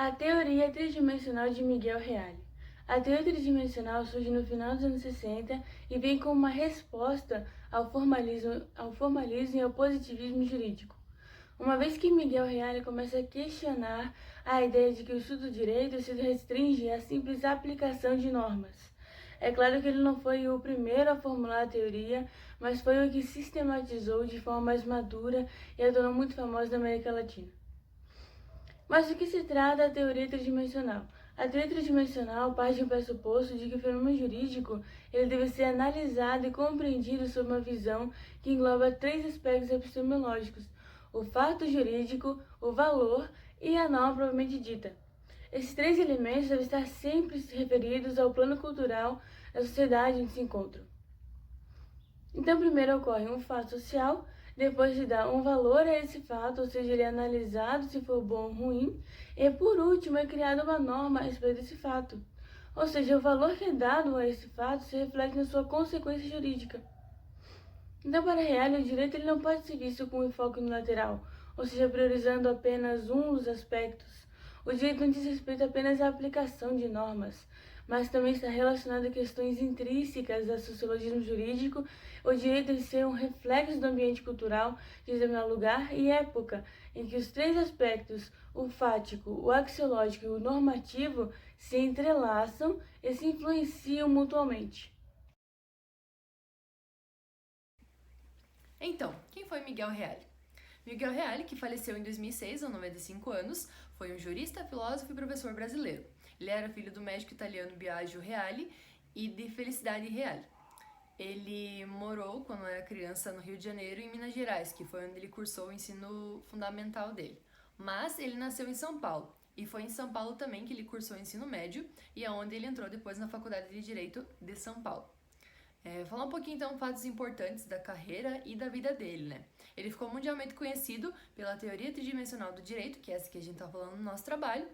A teoria tridimensional de Miguel Reale. A teoria tridimensional surge no final dos anos 60 e vem como uma resposta ao formalismo e ao positivismo jurídico. Uma vez que Miguel Reale começa a questionar a ideia de que o estudo do direito se restringe à simples aplicação de normas. É claro que ele não foi o primeiro a formular a teoria, mas foi o que sistematizou de forma mais madura e a tornou muito famosa na América Latina. Mas do que se trata a teoria tridimensional? A teoria tridimensional parte de um pressuposto de que o fenômeno jurídico ele deve ser analisado e compreendido sob uma visão que engloba três aspectos epistemológicos: o fato jurídico, o valor e a norma propriamente dita. Esses três elementos devem estar sempre referidos ao plano cultural da sociedade onde se encontram. Então, primeiro ocorre um fato social, depois se dá um valor a esse fato, ou seja, ele é analisado se for bom ou ruim, e por último é criada uma norma a respeito desse fato. Ou seja, o valor que é dado a esse fato se reflete na sua consequência jurídica. Então, para Reale, o direito ele não pode ser visto com enfoque unilateral, ou seja, priorizando apenas um dos aspectos. O direito não diz respeito apenas à aplicação de normas, mas também está relacionado a questões intrínsecas do sociologismo jurídico. O direito deve ser um reflexo do ambiente cultural de determinado lugar e época, em que os três aspectos, o fático, o axiológico e o normativo, se entrelaçam e se influenciam mutuamente. Então, quem foi Miguel Reale? Miguel Reale, que faleceu em 2006, aos 95 anos, foi um jurista, filósofo e professor brasileiro. Ele era filho do médico italiano Biagio Reale e de Felicidade Reale. Ele morou, quando era criança, no Rio de Janeiro e em Minas Gerais, que foi onde ele cursou o ensino fundamental dele. Mas ele nasceu em São Paulo, e foi em São Paulo também que ele cursou o ensino médio e é onde ele entrou depois na Faculdade de Direito de São Paulo. Falar um pouquinho então fatos importantes da carreira e da vida dele, né? Ele ficou mundialmente conhecido pela teoria tridimensional do direito, que é essa que a gente está falando no nosso trabalho.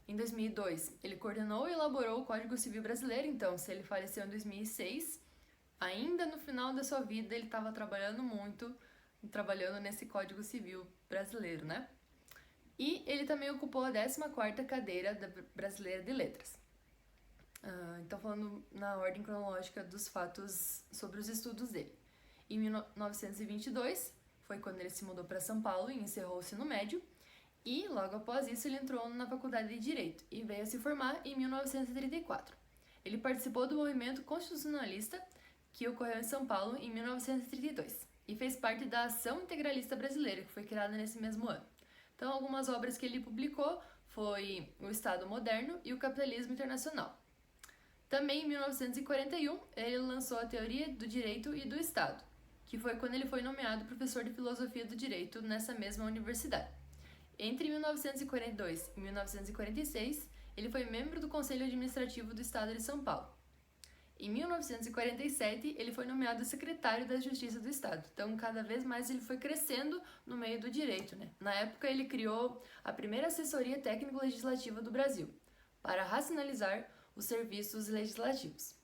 Em 2002, ele coordenou e elaborou o Código Civil Brasileiro, então se ele faleceu em 2006, ainda no final da sua vida ele estava trabalhando nesse Código Civil Brasileiro, né? E ele também ocupou a 14ª cadeira da Brasileira de Letras. Então, falando na ordem cronológica dos fatos sobre os estudos dele. Em 1922, foi quando ele se mudou para São Paulo e encerrou o ensino médio, e logo após isso ele entrou na Faculdade de Direito e veio a se formar em 1934. Ele participou do movimento constitucionalista que ocorreu em São Paulo em 1932 e fez parte da Ação Integralista Brasileira, que foi criada nesse mesmo ano. Então, algumas obras que ele publicou foi O Estado Moderno e O Capitalismo Internacional. Também em 1941, ele lançou a Teoria do Direito e do Estado, que foi quando ele foi nomeado professor de Filosofia do Direito nessa mesma universidade. Entre 1942 e 1946, ele foi membro do Conselho Administrativo do Estado de São Paulo. Em 1947, ele foi nomeado secretário da Justiça do Estado. Então, cada vez mais ele foi crescendo no meio do direito, né? Na época, ele criou a primeira assessoria técnico-legislativa do Brasil, para racionalizar os serviços legislativos.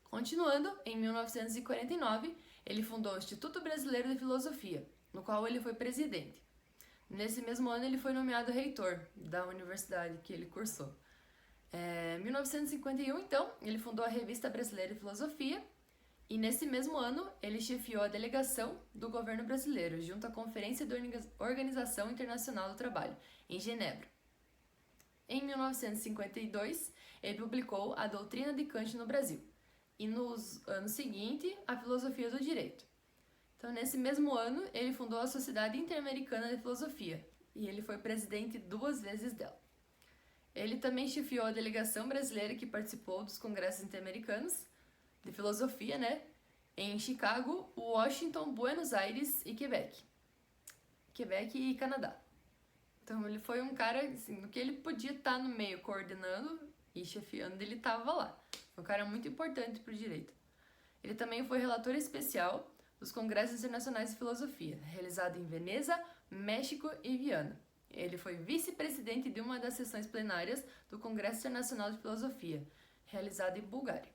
Continuando, em 1949, ele fundou o Instituto Brasileiro de Filosofia, no qual ele foi presidente. Nesse mesmo ano, ele foi nomeado reitor da universidade que ele cursou. Em 1951, então, ele fundou a Revista Brasileira de Filosofia, e nesse mesmo ano, ele chefiou a delegação do governo brasileiro junto à Conferência da Organização Internacional do Trabalho, em Genebra. Em 1952, ele publicou A Doutrina de Kant no Brasil, e nos anos seguintes, a Filosofia do Direito. Então, nesse mesmo ano, ele fundou a Sociedade Interamericana de Filosofia, e ele foi presidente 2 vezes dela. Ele também chefiou a delegação brasileira que participou dos congressos interamericanos de filosofia, né? Em Chicago, Washington, Buenos Aires e Quebec. Quebec e Canadá. Então, ele foi um cara, assim, no que ele podia estar no meio coordenando e chefiando, ele estava lá. Foi um cara muito importante para o direito. Ele também foi relator especial dos Congressos Internacionais de Filosofia, realizado em Veneza, México e Viana. Ele foi vice-presidente de uma das sessões plenárias do Congresso Internacional de Filosofia, realizado em Bulgária.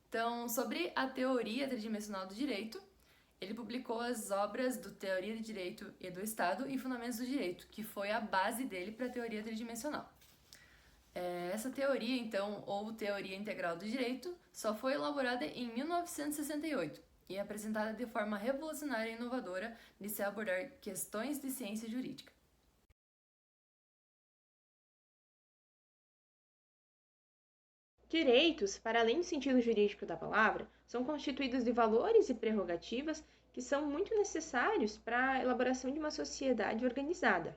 Então, sobre a teoria tridimensional do direito, ele publicou as obras do Teoria do Direito e do Estado e Fundamentos do Direito, que foi a base dele para a teoria tridimensional. Essa teoria, então, ou teoria integral do direito, só foi elaborada em 1968 e é apresentada de forma revolucionária e inovadora de se abordar questões de ciência jurídica. Direitos, para além do sentido jurídico da palavra, são constituídos de valores e prerrogativas que são muito necessários para a elaboração de uma sociedade organizada.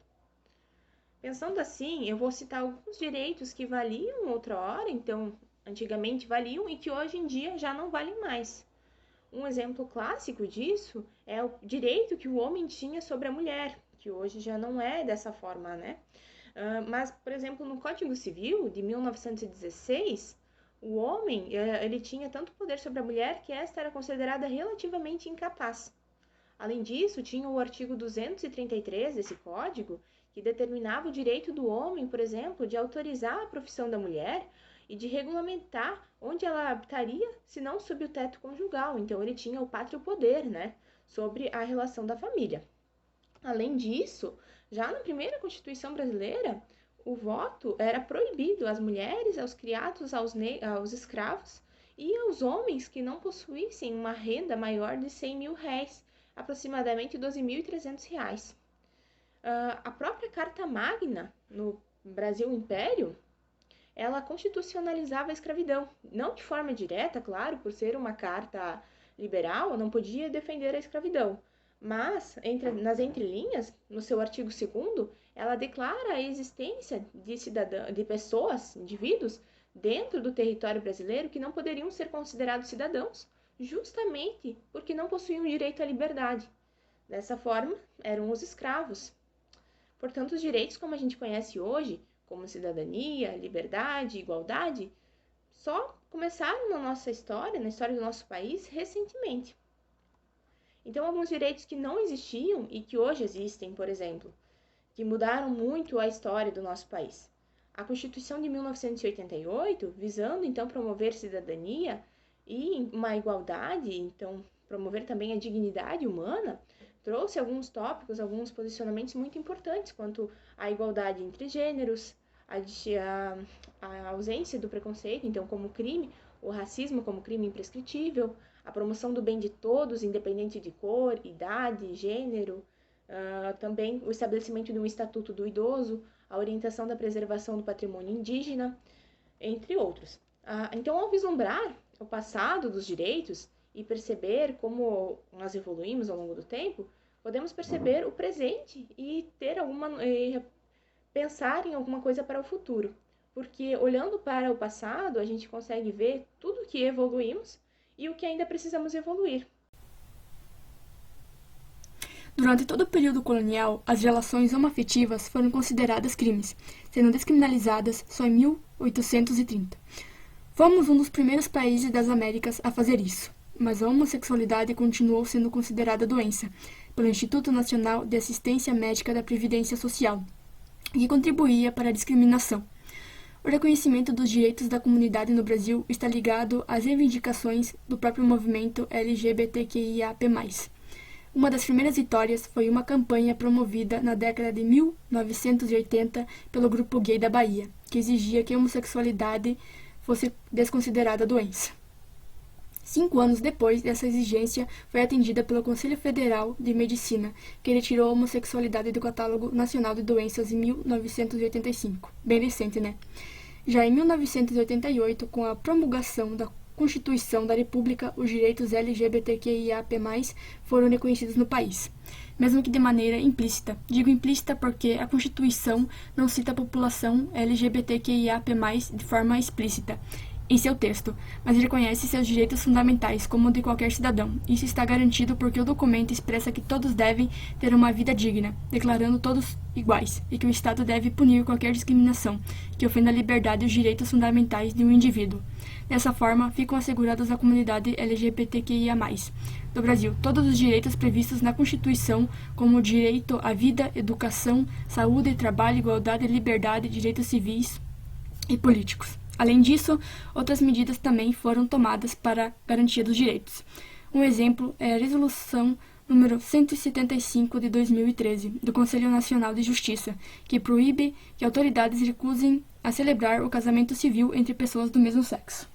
Pensando assim, eu vou citar alguns direitos que valiam outra hora, então antigamente valiam e que hoje em dia já não valem mais. Um exemplo clássico disso é o direito que o homem tinha sobre a mulher, que hoje já não é dessa forma, né? Mas, por exemplo, no Código Civil de 1916, o homem ele tinha tanto poder sobre a mulher que esta era considerada relativamente incapaz. Além disso, tinha o artigo 233 desse código, que determinava o direito do homem, por exemplo, de autorizar a profissão da mulher e de regulamentar onde ela habitaria, se não sob o teto conjugal. Então, ele tinha o pátrio poder, né, sobre a relação da família. Além disso, já na primeira Constituição brasileira, o voto era proibido às mulheres, aos criados, aos escravos e aos homens que não possuíssem uma renda maior de 100 mil réis, aproximadamente 12.300 reais. A própria Carta Magna, no Brasil Império, ela constitucionalizava a escravidão. Não de forma direta, claro, por ser uma carta liberal, não podia defender a escravidão. Mas, nas entrelinhas, no seu artigo 2º, ela declara a existência de pessoas, indivíduos, dentro do território brasileiro que não poderiam ser considerados cidadãos, justamente porque não possuíam direito à liberdade. Dessa forma, eram os escravos. Portanto, os direitos como a gente conhece hoje, como cidadania, liberdade, igualdade, só começaram na nossa história, na história do nosso país, recentemente. Então, alguns direitos que não existiam e que hoje existem, por exemplo, que mudaram muito a história do nosso país. A Constituição de 1988, visando então promover cidadania e uma igualdade, então promover também a dignidade humana, trouxe alguns tópicos, alguns posicionamentos muito importantes quanto à igualdade entre gêneros, a ausência do preconceito, então como crime, o racismo como crime imprescritível, a promoção do bem de todos, independente de cor, idade, gênero, também o estabelecimento de um estatuto do idoso, a orientação da preservação do patrimônio indígena, entre outros. Então, ao vislumbrar o passado dos direitos e perceber como nós evoluímos ao longo do tempo, podemos perceber o presente e pensar em alguma coisa para o futuro. Porque olhando para o passado, a gente consegue ver tudo o que evoluímos e o que ainda precisamos evoluir. Durante todo o período colonial, as relações homoafetivas foram consideradas crimes, sendo descriminalizadas só em 1830. Fomos um dos primeiros países das Américas a fazer isso, mas a homossexualidade continuou sendo considerada doença pelo Instituto Nacional de Assistência Médica da Previdência Social, que contribuía para a discriminação. O reconhecimento dos direitos da comunidade no Brasil está ligado às reivindicações do próprio movimento LGBTQIAP+. Uma das primeiras vitórias foi uma campanha promovida na década de 1980 pelo Grupo Gay da Bahia, que exigia que a homossexualidade fosse desconsiderada doença. 5 anos depois, essa exigência foi atendida pelo Conselho Federal de Medicina, que retirou a homossexualidade do Catálogo Nacional de Doenças em 1985. Bem recente, né? Já em 1988, com a promulgação da Constituição da República, os direitos LGBTQIAP+, foram reconhecidos no país, mesmo que de maneira implícita. Digo implícita porque a Constituição não cita a população LGBTQIAP+, de forma explícita em seu texto, mas reconhece seus direitos fundamentais como o de qualquer cidadão. Isso está garantido porque o documento expressa que todos devem ter uma vida digna, declarando todos iguais, e que o Estado deve punir qualquer discriminação que ofenda a liberdade e os direitos fundamentais de um indivíduo. Dessa forma, ficam assegurados à comunidade LGBTQIA+, do Brasil todos os direitos previstos na Constituição, como o direito à vida, educação, saúde, trabalho, igualdade, liberdade, direitos civis e políticos. Além disso, outras medidas também foram tomadas para a garantia dos direitos. Um exemplo é a Resolução número 175 de 2013, do Conselho Nacional de Justiça, que proíbe que autoridades recusem a celebrar o casamento civil entre pessoas do mesmo sexo.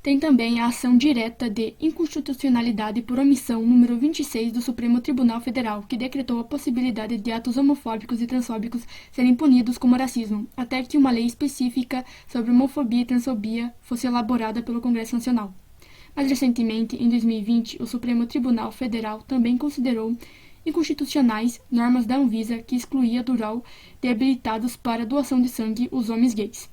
Tem também a ação direta de inconstitucionalidade por omissão número 26 do Supremo Tribunal Federal, que decretou a possibilidade de atos homofóbicos e transfóbicos serem punidos como racismo, até que uma lei específica sobre homofobia e transfobia fosse elaborada pelo Congresso Nacional. Mais recentemente, em 2020, o Supremo Tribunal Federal também considerou inconstitucionais normas da Anvisa que excluía do rol de habilitados para doação de sangue os homens gays.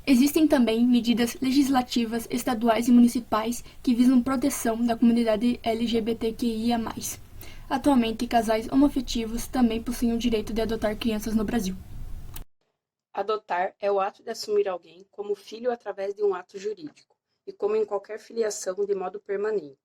Existem também medidas legislativas estaduais e municipais que visam proteção da comunidade LGBTQIA+. Atualmente, casais homoafetivos também possuem o direito de adotar crianças no Brasil. Adotar é o ato de assumir alguém como filho através de um ato jurídico, e como em qualquer filiação de modo permanente.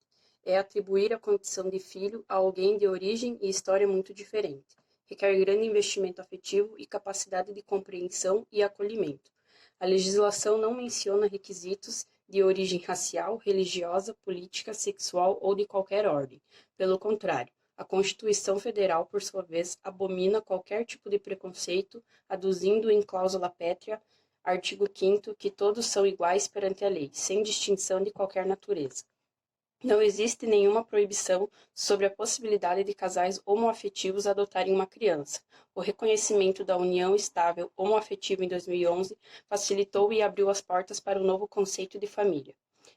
É atribuir a condição de filho a alguém de origem e história muito diferente. Requer grande investimento afetivo e capacidade de compreensão e acolhimento. A legislação não menciona requisitos de origem racial, religiosa, política, sexual ou de qualquer ordem. Pelo contrário, a Constituição Federal, por sua vez, abomina qualquer tipo de preconceito, aduzindo em cláusula pétrea, artigo 5º, que todos são iguais perante a lei, sem distinção de qualquer natureza. Não existe nenhuma proibição sobre a possibilidade de casais homoafetivos adotarem uma criança. O reconhecimento da união estável homoafetiva em 2011 facilitou e abriu as portas para o novo conceito de família.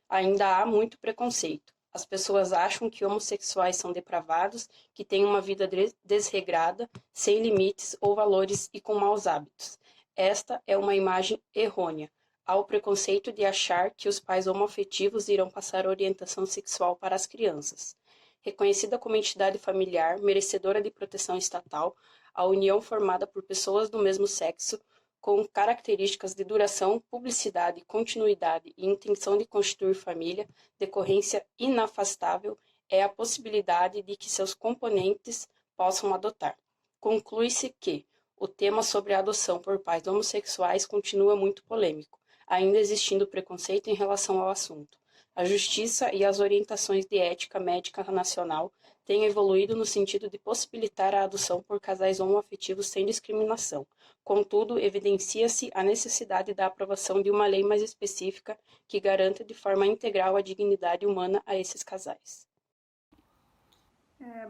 Ainda há muito preconceito. As pessoas acham que homossexuais são depravados, que têm uma vida desregrada, sem limites ou valores e com maus hábitos. Esta é uma imagem errônea. Há o preconceito de achar que os pais homoafetivos irão passar orientação sexual para as crianças. Reconhecida como entidade familiar, merecedora de proteção estatal, a união formada por pessoas do mesmo sexo, com características de duração, publicidade, continuidade e intenção de constituir família, decorrência inafastável, é a possibilidade de que seus componentes possam adotar. Conclui-se que o tema sobre a adoção por pais homossexuais continua muito polêmico, ainda existindo preconceito em relação ao assunto. A justiça e as orientações de ética médica nacional têm evoluído no sentido de possibilitar a adoção por casais homoafetivos sem discriminação. Contudo, evidencia-se a necessidade da aprovação de uma lei mais específica que garanta de forma integral a dignidade humana a esses casais.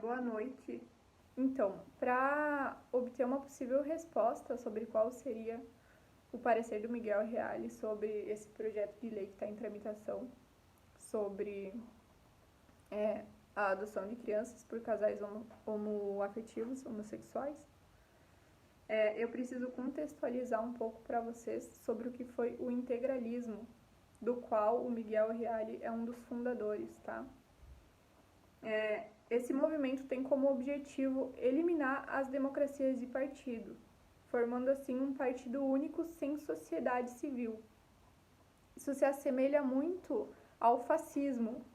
Boa noite. Então, para obter uma possível resposta sobre qual seria o parecer do Miguel Reale sobre esse projeto de lei que está em tramitação sobre a adoção de crianças por casais homoafetivos, homossexuais, eu preciso contextualizar um pouco para vocês sobre o que foi o integralismo, do qual o Miguel Reale é um dos fundadores, tá? Esse movimento tem como objetivo eliminar as democracias de partido, formando assim um partido único sem sociedade civil. Isso se assemelha muito ao fascismo,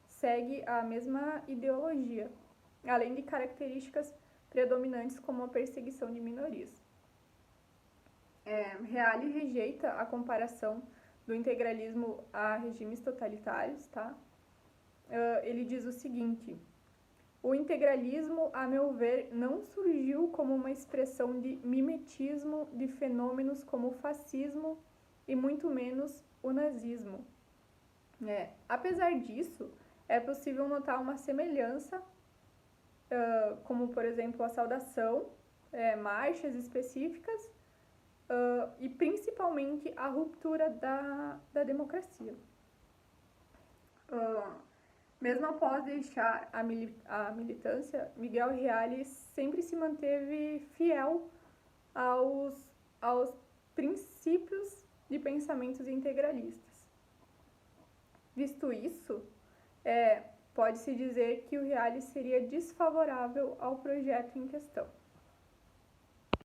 segue a mesma ideologia, além de características predominantes como a perseguição de minorias. Reale rejeita a comparação do integralismo a regimes totalitários, tá? Ele diz o seguinte: o integralismo, a meu ver, não surgiu como uma expressão de mimetismo de fenômenos como o fascismo e muito menos o nazismo. Apesar disso, é possível notar uma semelhança, como, por exemplo, a saudação, marchas específicas e, principalmente, a ruptura da democracia. Mesmo após deixar a militância, Miguel Reale sempre se manteve fiel aos princípios de pensamentos integralistas. Visto isso, pode-se dizer que o Reale seria desfavorável ao projeto em questão.